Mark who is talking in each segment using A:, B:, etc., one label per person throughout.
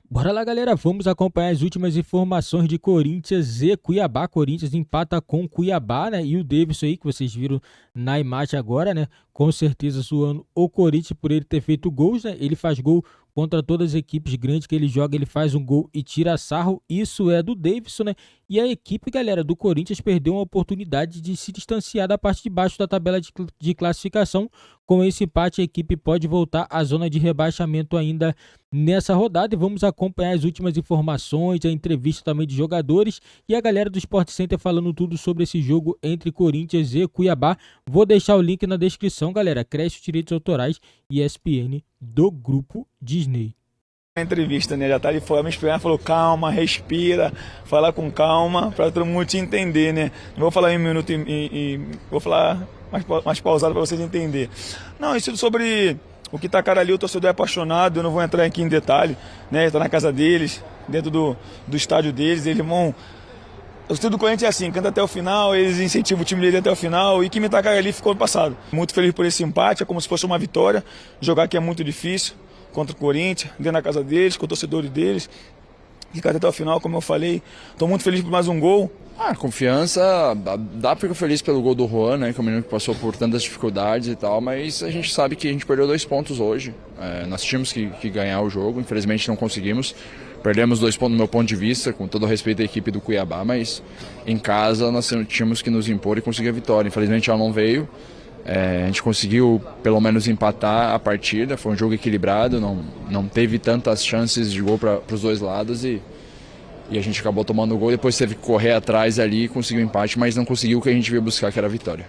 A: Bora lá, galera. Vamos acompanhar as últimas informações de Corinthians e Cuiabá. Corinthians empata com Cuiabá, né? E o Davidson aí, que vocês viram na imagem agora, né? Com certeza zoando o Corinthians por ele ter feito gols, né? Ele faz gol contra todas as equipes grandes que ele joga, ele faz um gol e tira sarro. Isso é do Davidson, né? E a equipe, galera, do Corinthians perdeu uma oportunidade de se distanciar da parte de baixo da tabela de classificação. Com esse empate, a equipe pode voltar à zona de rebaixamento ainda nessa rodada. E vamos acompanhar as últimas informações, a entrevista também de jogadores e a galera do Sport Center falando tudo sobre esse jogo entre Corinthians e Cuiabá. Vou deixar o link na descrição, galera. Cresce os direitos autorais e ESPN do Grupo Disney.
B: A entrevista, né? Já tá ali fora, me esperando, falou calma, respira, fala com calma, para todo mundo te entender, né? Não vou falar em um minuto e vou falar mais pausado para vocês entenderem. Não, isso sobre o que tá cara ali, o torcedor é apaixonado, eu não vou entrar aqui em detalhe, né? Tá na casa deles, dentro do estádio deles, eles vão... O torcedor do Corinthians é assim, canta até o final, eles incentivam o time dele até o final, e quem me tacar ali ficou no passado. Muito feliz por esse empate, é como se fosse uma vitória, jogar aqui é muito difícil, contra o Corinthians, dentro da casa deles, com os torcedores deles. Ficar até o final, como eu falei. Estou muito feliz por mais um gol.
C: Confiança, dá pra ficar feliz pelo gol do Juan, né, que é um menino que passou por tantas dificuldades e tal, mas a gente sabe que a gente perdeu 2 pontos hoje. Nós tínhamos que ganhar o jogo, infelizmente não conseguimos. Perdemos 2 pontos do meu ponto de vista, com todo o respeito à equipe do Cuiabá, mas em casa nós tínhamos que nos impor e conseguir a vitória. Infelizmente ela não veio. A gente conseguiu pelo menos empatar a partida, foi um jogo equilibrado, não teve tantas chances de gol para os dois lados e a gente acabou tomando o gol, depois teve que correr atrás ali e conseguiu o empate, mas não conseguiu o que a gente veio buscar, que era a vitória.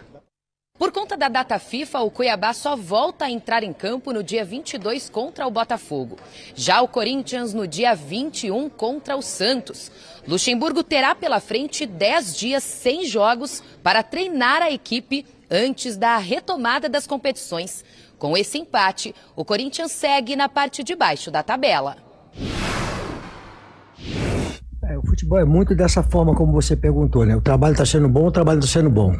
D: Por conta da data FIFA, o Cuiabá só volta a entrar em campo no dia 22 contra o Botafogo. Já o Corinthians no dia 21 contra o Santos. Luxemburgo terá pela frente 10 dias sem jogos para treinar a equipe antes da retomada das competições. Com esse empate, o Corinthians segue na parte de baixo da tabela.
E: O futebol é muito dessa forma como você perguntou, né? O trabalho está sendo bom, o trabalho está sendo bom,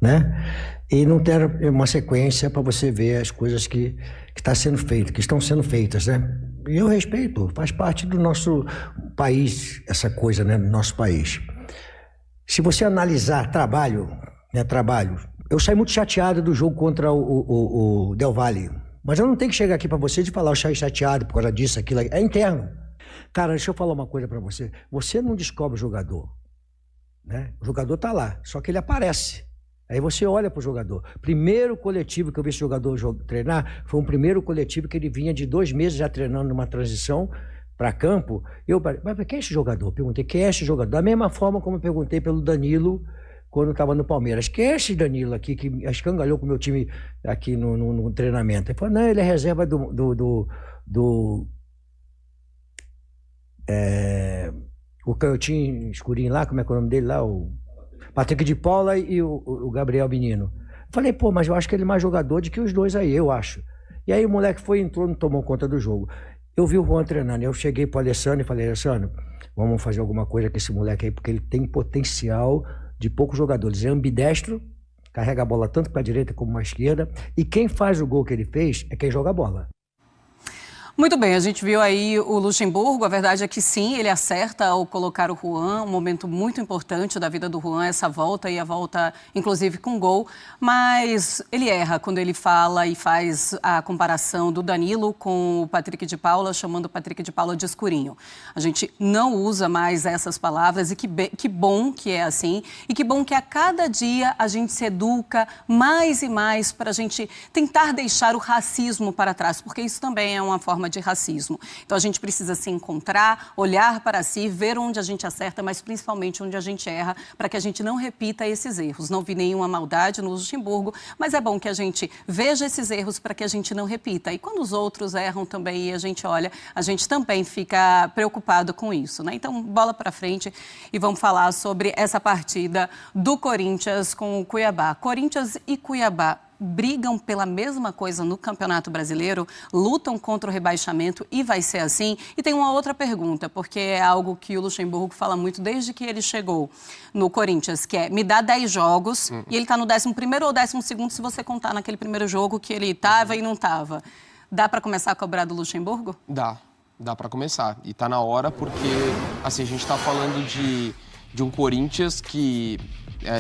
E: né? E não tem uma sequência para você ver as coisas que está sendo feito, que estão sendo feitas, né? E eu respeito, faz parte do nosso país, essa coisa, né? Do nosso país. Se você analisar trabalho, né? Eu saí muito chateado do jogo contra o Del Valle. Mas eu não tenho que chegar aqui para você e falar eu saí chateado por causa disso, aquilo. É interno. Cara, deixa eu falar uma coisa para você. Você não descobre o jogador, né? O jogador tá lá, só que ele aparece. Aí você olha para o jogador. Primeiro coletivo que eu vi esse jogador treinar foi um primeiro coletivo que ele vinha de 2 meses já treinando numa transição para campo. Eu falei, mas quem é esse jogador? Perguntei, quem é esse jogador? Da mesma forma como eu perguntei pelo Danilo quando estava no Palmeiras. Quem é esse Danilo aqui que escangalhou com o meu time aqui no treinamento? Ele falou, não, ele é reserva o canhotinho escurinho lá, como é que é o nome dele lá? O Patrick de Paula e o Gabriel Menino. Falei, pô, mas eu acho que ele é mais jogador do que os dois aí, eu acho. E aí o moleque entrou, não tomou conta do jogo. Eu vi o Juan treinando, eu cheguei pro Alessandro e falei, Alessandro, vamos fazer alguma coisa com esse moleque aí, porque ele tem potencial de poucos jogadores. Ele é ambidestro, carrega a bola tanto para a direita como para a esquerda, e quem faz o gol que ele fez é quem joga a bola.
F: Muito bem, a gente viu aí o Luxemburgo, a verdade é que sim, ele acerta ao colocar o Juan, um momento muito importante da vida do Juan, essa volta e a volta inclusive com gol, mas ele erra quando ele fala e faz a comparação do Danilo com o Patrick de Paula, chamando o Patrick de Paula de escurinho. A gente não usa mais essas palavras e que bom que é assim e que bom que a cada dia a gente se educa mais e mais para a gente tentar deixar o racismo para trás, porque isso também é uma forma de racismo. Então a gente precisa se encontrar, olhar para si, ver onde a gente acerta, mas principalmente onde a gente erra, para que a gente não repita esses erros. Não vi nenhuma maldade no Luxemburgo, mas é bom que a gente veja esses erros para que a gente não repita. E quando os outros erram também e a gente olha, a gente também fica preocupado com isso, né? Então, bola para frente e vamos falar sobre essa partida do Corinthians com o Cuiabá. Corinthians e Cuiabá brigam pela mesma coisa no Campeonato Brasileiro, lutam contra o rebaixamento e vai ser assim? E tem uma outra pergunta, porque é algo que o Luxemburgo fala muito desde que ele chegou no Corinthians, que é, me dá 10 jogos, e ele está no 11º ou 12º, se você contar naquele primeiro jogo que ele estava e não estava. Dá para começar a cobrar do Luxemburgo?
G: Dá. Dá para começar. E tá na hora porque, assim, a gente tá falando de um Corinthians que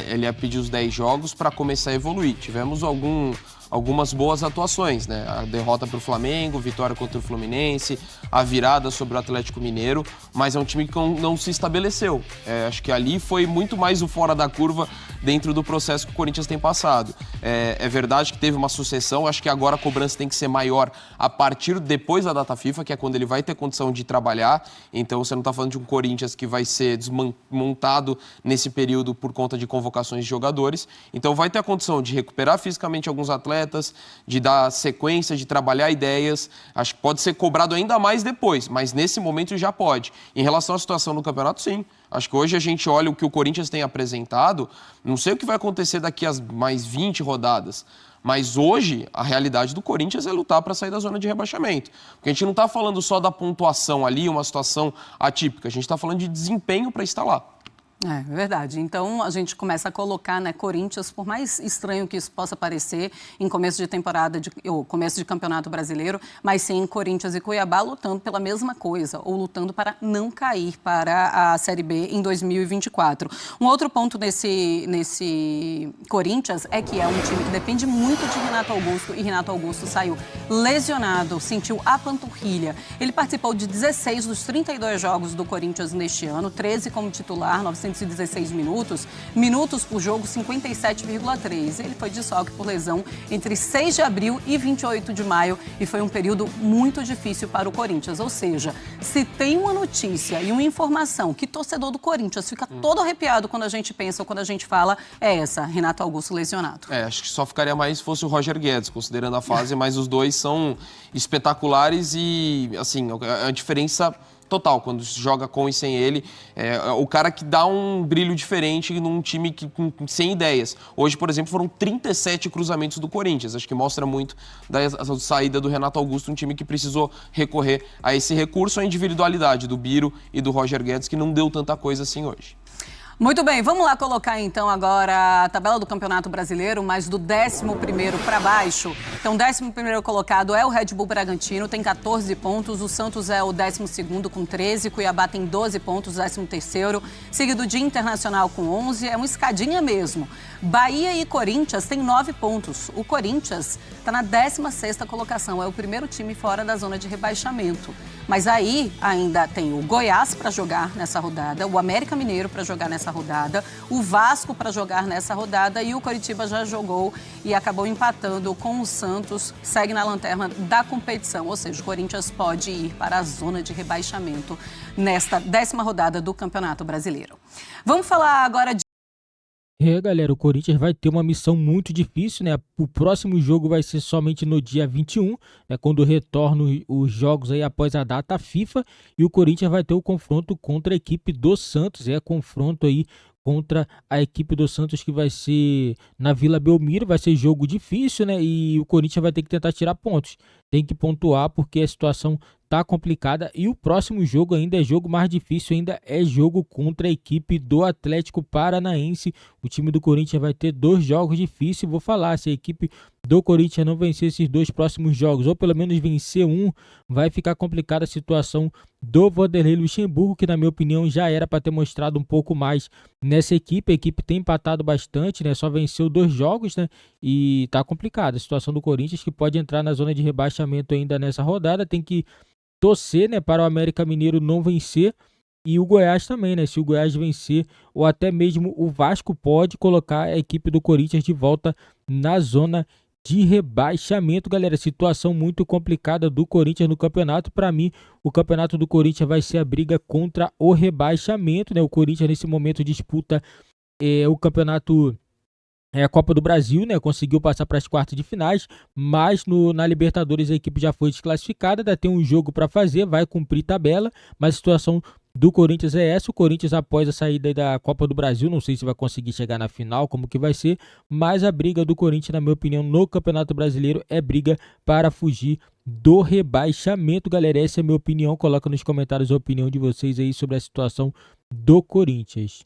G: ele ia pedir os 10 jogos para começar a evoluir. Tivemos algumas boas atuações, né? A derrota para o Flamengo, vitória contra o Fluminense, a virada sobre o Atlético Mineiro, mas é um time que não se estabeleceu. Acho que ali foi muito mais o fora da curva dentro do processo que o Corinthians tem passado. É verdade que teve uma sucessão, acho que agora a cobrança tem que ser maior a partir depois da data FIFA, que é quando ele vai ter condição de trabalhar. Então você não está falando de um Corinthians que vai ser desmontado nesse período por conta de convocações de jogadores. Então vai ter a condição de recuperar fisicamente alguns atletas, de dar sequência, de trabalhar ideias. Acho que pode ser cobrado ainda mais depois, mas nesse momento já pode. Em relação à situação no campeonato, sim. Acho que hoje a gente olha o que o Corinthians tem apresentado, não sei o que vai acontecer daqui a mais 20 rodadas, mas hoje a realidade do Corinthians é lutar para sair da zona de rebaixamento. Porque a gente não está falando só da pontuação ali, uma situação atípica, a gente está falando de desempenho para estar lá.
F: É verdade. Então a gente começa a colocar, né, Corinthians, por mais estranho que isso possa parecer, em começo de temporada, ou começo de campeonato brasileiro, mas sim Corinthians e Cuiabá lutando pela mesma coisa, ou lutando para não cair para a Série B em 2024. Um outro ponto nesse Corinthians é que é um time que depende muito de Renato Augusto, e Renato Augusto saiu lesionado, sentiu a panturrilha. Ele participou de 16 dos 32 jogos do Corinthians neste ano, 13 como titular, 916 minutos por jogo, 57,3. Ele foi desfalque por lesão entre 6 de abril e 28 de maio e foi um período muito difícil para o Corinthians. Ou seja, se tem uma notícia e uma informação que torcedor do Corinthians fica todo arrepiado quando a gente pensa ou quando a gente fala, é essa, Renato Augusto lesionado.
G: Acho que só ficaria mais se fosse o Roger Guedes, considerando a fase, mas os dois são espetaculares e, assim, a diferença total, quando se joga com e sem ele, o cara que dá um brilho diferente num time sem ideias. Hoje, por exemplo, foram 37 cruzamentos do Corinthians, acho que mostra muito da saída do Renato Augusto, um time que precisou recorrer a esse recurso, a individualidade do Biro e do Roger Guedes, que não deu tanta coisa assim hoje.
F: Muito bem, vamos lá colocar então agora a tabela do Campeonato Brasileiro, mas do 11º para baixo. Então, o 11º colocado é o Red Bull Bragantino, tem 14 pontos. O Santos é o 12º com 13, Cuiabá tem 12 pontos, 13º. Seguido de Internacional com 11, é uma escadinha mesmo. Bahia e Corinthians têm 9 pontos. O Corinthians está na 16ª colocação, é o primeiro time fora da zona de rebaixamento. Mas aí ainda tem o Goiás para jogar nessa rodada, o América Mineiro para jogar nessa rodada, o Vasco para jogar nessa rodada e o Coritiba já jogou e acabou empatando com o Santos, segue na lanterna da competição, ou seja, o Corinthians pode ir para a zona de rebaixamento nesta 10ª rodada do Campeonato Brasileiro. Vamos falar agora de...
A: Galera, o Corinthians vai ter uma missão muito difícil, né? O próximo jogo vai ser somente no dia 21, né? Quando retornam os jogos aí após a data FIFA, e o Corinthians vai ter o confronto contra a equipe do Santos, confronto aí contra a equipe do Santos, que vai ser na Vila Belmiro, vai ser jogo difícil, né? E o Corinthians vai ter que tentar tirar pontos, tem que pontuar porque a situação tá complicada, e o próximo jogo ainda é jogo mais difícil, ainda é jogo contra a equipe do Atlético Paranaense. O time do Corinthians vai ter 2 jogos difíceis, vou falar, se a equipe do Corinthians não vencer esses 2 próximos jogos, ou pelo menos vencer um, vai ficar complicada a situação do Vanderlei Luxemburgo, que na minha opinião já era para ter mostrado um pouco mais nessa equipe. A equipe tem empatado bastante, né? Só venceu 2 jogos, né? E tá complicada a situação do Corinthians, que pode entrar na zona de rebaixamento ainda nessa rodada. Tem que torcer, né, para o América Mineiro não vencer, e o Goiás também, né? Se o Goiás vencer, ou até mesmo o Vasco, pode colocar a equipe do Corinthians de volta na zona de rebaixamento. Galera, situação muito complicada do Corinthians no campeonato. Para mim, o campeonato do Corinthians vai ser a briga contra o rebaixamento, né? O Corinthians nesse momento disputa o campeonato, a Copa do Brasil, né? Conseguiu passar para as quartas de finais, mas na Libertadores a equipe já foi desclassificada, ainda tem um jogo para fazer, vai cumprir tabela, mas a situação do Corinthians é essa. O Corinthians, após a saída da Copa do Brasil, não sei se vai conseguir chegar na final, como que vai ser, mas a briga do Corinthians, na minha opinião, no Campeonato Brasileiro é briga para fugir do rebaixamento. Galera, essa é a minha opinião, coloca nos comentários a opinião de vocês aí sobre a situação do Corinthians.